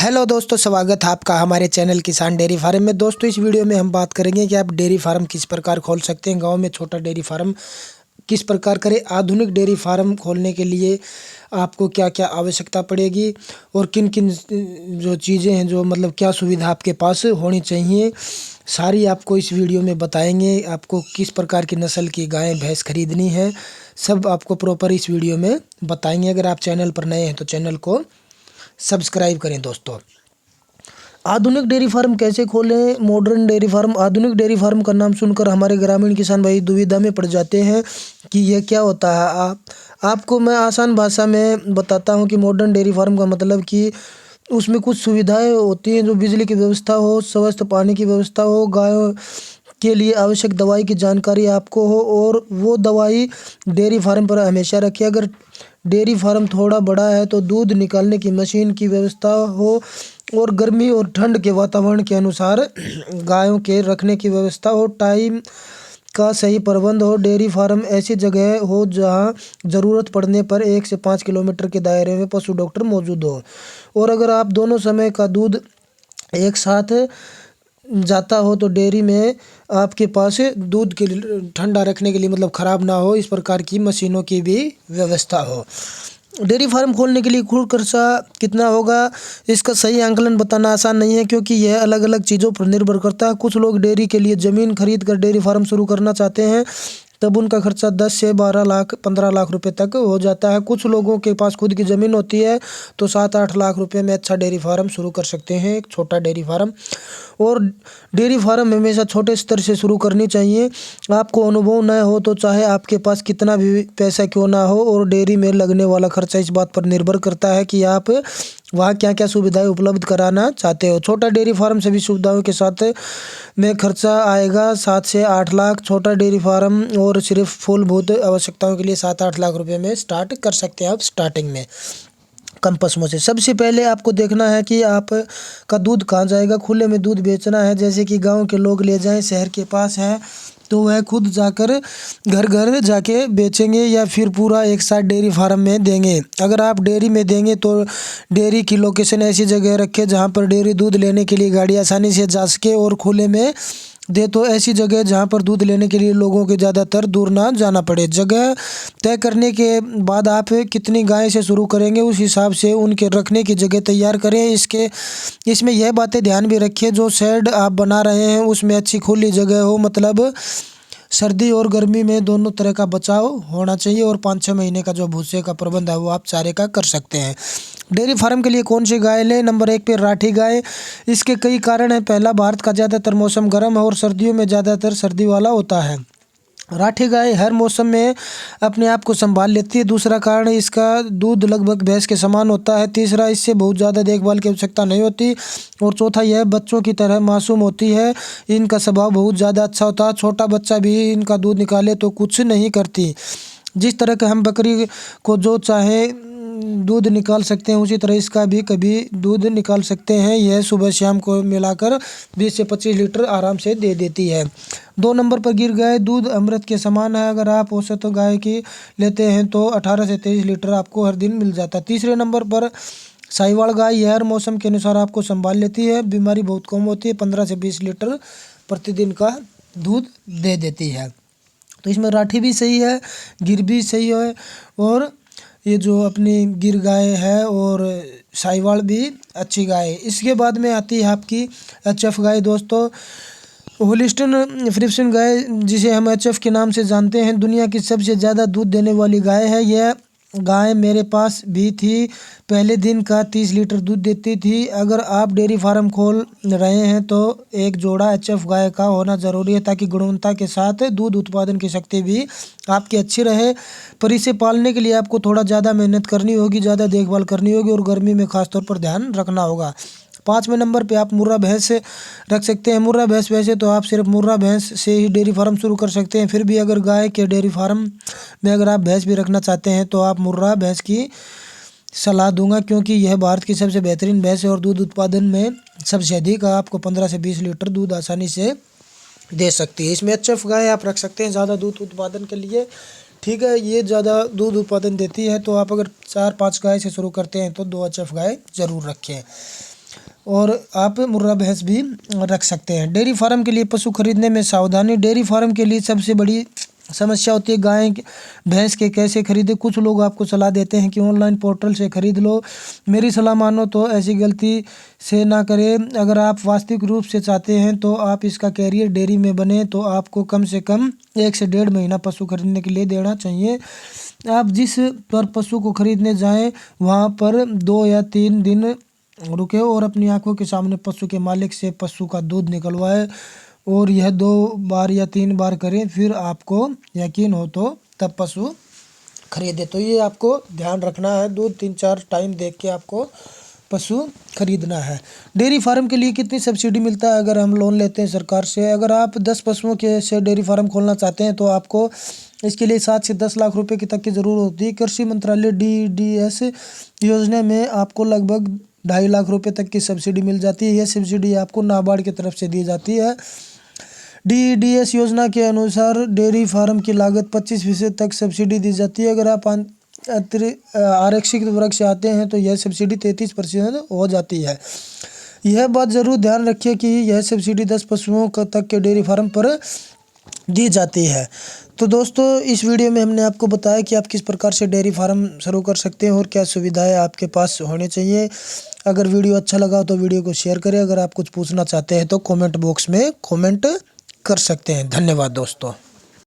Hello दोस्तों, स्वागत है आपका हमारे चैनल किसान डेयरी फार्म में। दोस्तों, इस वीडियो में हम बात करेंगे कि आप डेयरी फार्म किस प्रकार खोल सकते हैं। गांव में छोटा डेयरी फार्म किस प्रकार करें। आधुनिक डेयरी फार्म खोलने के लिए आपको क्या क्या आवश्यकता पड़ेगी और किन किन जो चीज़ें हैं, जो मतलब क्या सुविधा आपके पास होनी चाहिए, सारी आपको इस वीडियो में बताएंगे। आपको किस प्रकार की नस्ल की गाय भैंस खरीदनी है, सब आपको प्रॉपर इस वीडियो में बताएंगे। अगर आप चैनल पर नए हैं तो चैनल को सब्सक्राइब करें। दोस्तों, आधुनिक डेयरी फार्म कैसे खोलें। Modern dairy farm. आधुनिक डेयरी फार्म का नाम सुनकर हमारे ग्रामीण किसान भाई दुविधा में पड़ जाते हैं कि यह क्या होता है। आपको मैं आसान भाषा में बताता हूं कि मॉडर्न डेयरी फार्म का मतलब कि उसमें कुछ सुविधाएं होती हैं, जो बिजली की व्यवस्था हो, स्वस्थ पानी की व्यवस्था हो, गायों के लिए आवश्यक दवाई की जानकारी आपको हो, और वो दवाई डेयरी फार्म पर हमेशा रखें। अगर डेयरी फार्म थोड़ा बड़ा है तो दूध निकालने की मशीन की व्यवस्था हो, और गर्मी और ठंड के वातावरण के अनुसार गायों के रखने की व्यवस्था हो, टाइम का सही प्रबंध हो। डेयरी फार्म ऐसी जगह हो जहां ज़रूरत पड़ने पर 1 से 5 किलोमीटर के दायरे में पशु डॉक्टर मौजूद हो। और अगर आप दोनों समय का दूध एक साथ जाता हो तो डेयरी में आपके पास दूध के लिए ठंडा रखने के लिए, मतलब ख़राब ना हो, इस प्रकार की मशीनों की भी व्यवस्था हो। डेयरी फार्म खोलने के लिए कुल खर्चा कितना होगा, इसका सही आंकलन बताना आसान नहीं है, क्योंकि यह अलग अलग चीज़ों पर निर्भर करता है। कुछ लोग डेयरी के लिए ज़मीन खरीद कर डेयरी फार्म शुरू करना चाहते हैं, तब उनका खर्चा 10 से 12 लाख 15 लाख रुपए तक हो जाता है। कुछ लोगों के पास खुद की ज़मीन होती है तो 7-8 लाख रुपए में अच्छा डेयरी फार्म शुरू कर सकते हैं, एक छोटा डेयरी फार्म। और डेयरी फार्म हमेशा छोटे स्तर से शुरू करनी चाहिए। आपको अनुभव न हो तो चाहे आपके पास कितना भी पैसा क्यों ना हो, और डेयरी में लगने वाला खर्चा इस बात पर निर्भर करता है कि आप वहाँ क्या क्या सुविधाएं उपलब्ध कराना चाहते हो। छोटा डेयरी फार्म सभी सुविधाओं के साथ में खर्चा आएगा 7 से 8 लाख। छोटा डेयरी फार्म और सिर्फ फूलभूत आवश्यकताओं के लिए 7-8 लाख रुपए में स्टार्ट कर सकते हैं आप, स्टार्टिंग में कम पशुओं से। सबसे पहले आपको देखना है कि आप का दूध कहाँ जाएगा। खुले में दूध बेचना है, जैसे कि गांव के लोग ले जाएं, शहर के पास है तो वह खुद जाकर घर घर जाके बेचेंगे, या फिर पूरा एक साथ डेयरी फार्म में देंगे। अगर आप डेयरी में देंगे तो डेयरी की लोकेशन ऐसी जगह रखें जहां पर डेयरी दूध लेने के लिए गाड़ी आसानी से जा सके, और खुले में दे तो ऐसी जगह जहां पर दूध लेने के लिए लोगों के ज़्यादातर दूर ना जाना पड़े। जगह तय करने के बाद आप कितनी गाय से शुरू करेंगे, उस हिसाब से उनके रखने की जगह तैयार करें। इसमें यह बातें ध्यान भी रखिए, जो शेड आप बना रहे हैं उसमें अच्छी खुली जगह हो, मतलब सर्दी और गर्मी में दोनों तरह का बचाव होना चाहिए। और 5-6 महीने का जो भूसे का प्रबंध है वो आप चारे का कर सकते हैं। डेयरी फार्म के लिए कौन सी गाय लें। नंबर 1 पे राठी गाय। इसके कई कारण हैं। पहला, भारत का ज़्यादातर मौसम गर्म है और सर्दियों में ज़्यादातर सर्दी वाला होता है। राठी गाय हर मौसम में अपने आप को संभाल लेती है। दूसरा कारण, इसका दूध लगभग भैंस के समान होता है। तीसरा, इससे बहुत ज़्यादा देखभाल की आवश्यकता नहीं होती। और चौथा, यह बच्चों की तरह मासूम होती है। इनका स्वभाव बहुत ज़्यादा अच्छा होता है। छोटा बच्चा भी इनका दूध निकाले तो कुछ नहीं करती। जिस तरह के हम बकरी को जो चाहे दूध निकाल सकते हैं, उसी तरह इसका भी कभी दूध निकाल सकते हैं। यह सुबह शाम को मिलाकर 20 से 25 लीटर आराम से दे देती है। 2 नंबर पर गिर गाय। दूध अमृत के समान है। अगर आप औसत गाय की लेते हैं तो 18 से 23 लीटर आपको हर दिन मिल जाता है। तीसरे नंबर पर साहिवाल गाय। यह हर मौसम के अनुसार आपको संभाल लेती है, बीमारी बहुत कम होती है, 15 से 20 लीटर प्रतिदिन का दूध दे देती है। तो इसमें राठी भी सही है, गिर भी सही है, और ये जो अपनी गिर गाय है और साहिवाल भी अच्छी गाय है। इसके बाद में आती है आपकी एचएफ गाय। दोस्तों, होलिस्टन फ्रिप्सन गाय, जिसे हम एचएफ के नाम से जानते हैं, दुनिया की सबसे ज़्यादा दूध देने वाली गाय है। यह गाय मेरे पास भी थी। पहले दिन का 30 लीटर दूध देती थी। अगर आप डेयरी फार्म खोल रहे हैं तो एक जोड़ा एचएफ गाय का होना ज़रूरी है, ताकि गुणवत्ता के साथ दूध उत्पादन की शक्ति भी आपकी अच्छी रहे। पर इसे पालने के लिए आपको थोड़ा ज़्यादा मेहनत करनी होगी, ज़्यादा देखभाल करनी होगी, और गर्मी में खासतौर पर ध्यान रखना होगा। 5वें नंबर पे आप मुर्रा भैंस रख सकते हैं। मुर्रा भैंस, वैसे तो आप सिर्फ मुर्रा भैंस से ही डेयरी फार्म शुरू कर सकते हैं, फिर भी अगर गाय के डेयरी फार्म में अगर आप भैंस भी रखना चाहते हैं तो आप मुर्रा भैंस की सलाह दूंगा, क्योंकि यह भारत की सबसे बेहतरीन भैंस है और दूध उत्पादन में सबसे अधिक आपको 15 से 20 लीटर दूध आसानी से दे सकती है। इसमें एचएफ गाय आप रख सकते हैं ज़्यादा दूध उत्पादन के लिए। ठीक है, ये ज़्यादा दूध उत्पादन देती है, तो आप अगर 4-5 गाय से शुरू करते हैं तो 2 एचएफ गाय ज़रूर रखें। और आप मुर्रा भैंस भी रख सकते हैं। डेयरी फार्म के लिए पशु खरीदने में सावधानी। डेयरी फार्म के लिए सबसे बड़ी समस्या होती है गाय भैंस के कैसे खरीदें। कुछ लोग आपको सलाह देते हैं कि ऑनलाइन पोर्टल से खरीद लो। मेरी सलाह मानो तो ऐसी गलती से ना करें। अगर आप वास्तविक रूप से चाहते हैं तो आप इसका कैरियर डेयरी में बने तो आपको कम से कम 1 से 1.5 महीना पशु खरीदने के लिए देना चाहिए। आप जिस पर पशु को खरीदने जाएं वहाँ पर 2 या 3 दिन रुके और अपनी आंखों के सामने पशु के मालिक से पशु का दूध निकलवाए और यह 2 बार या 3 बार करें। फिर आपको यकीन हो तो तब पशु खरीदे। तो ये आपको ध्यान रखना है, 2-3-4 टाइम देख के आपको पशु खरीदना है। डेयरी फार्म के लिए कितनी सब्सिडी मिलता है अगर हम लोन लेते हैं सरकार से। अगर आप 10 पशुओं के से डेयरी फार्म खोलना चाहते हैं तो आपको इसके लिए 7 से 10 लाख रुपए की तक की ज़रूरत होती है। कृषि मंत्रालय DDS योजना में आपको लगभग 2.5 लाख रुपए तक की सब्सिडी मिल जाती है। यह सब्सिडी आपको नाबार्ड की तरफ से दी जाती है। DDS योजना के अनुसार डेयरी फार्म की लागत 25% तक सब्सिडी दी जाती है। अगर आप आरक्षित वर्ग से आते हैं तो यह सब्सिडी 33% हो जाती है। यह बात ज़रूर ध्यान रखिए कि यह सब्सिडी 10 पशुओं तक के डेयरी फार्म पर दी जाती है। तो दोस्तों इस वीडियो में हमने आपको बताया कि आप किस प्रकार से डेयरी फार्म शुरू कर सकते हैं और क्या सुविधाएं आपके पास होनी चाहिए। अगर वीडियो अच्छा लगा तो वीडियो को शेयर करें। अगर आप कुछ पूछना चाहते हैं तो कमेंट बॉक्स में कमेंट कर सकते हैं। धन्यवाद दोस्तों।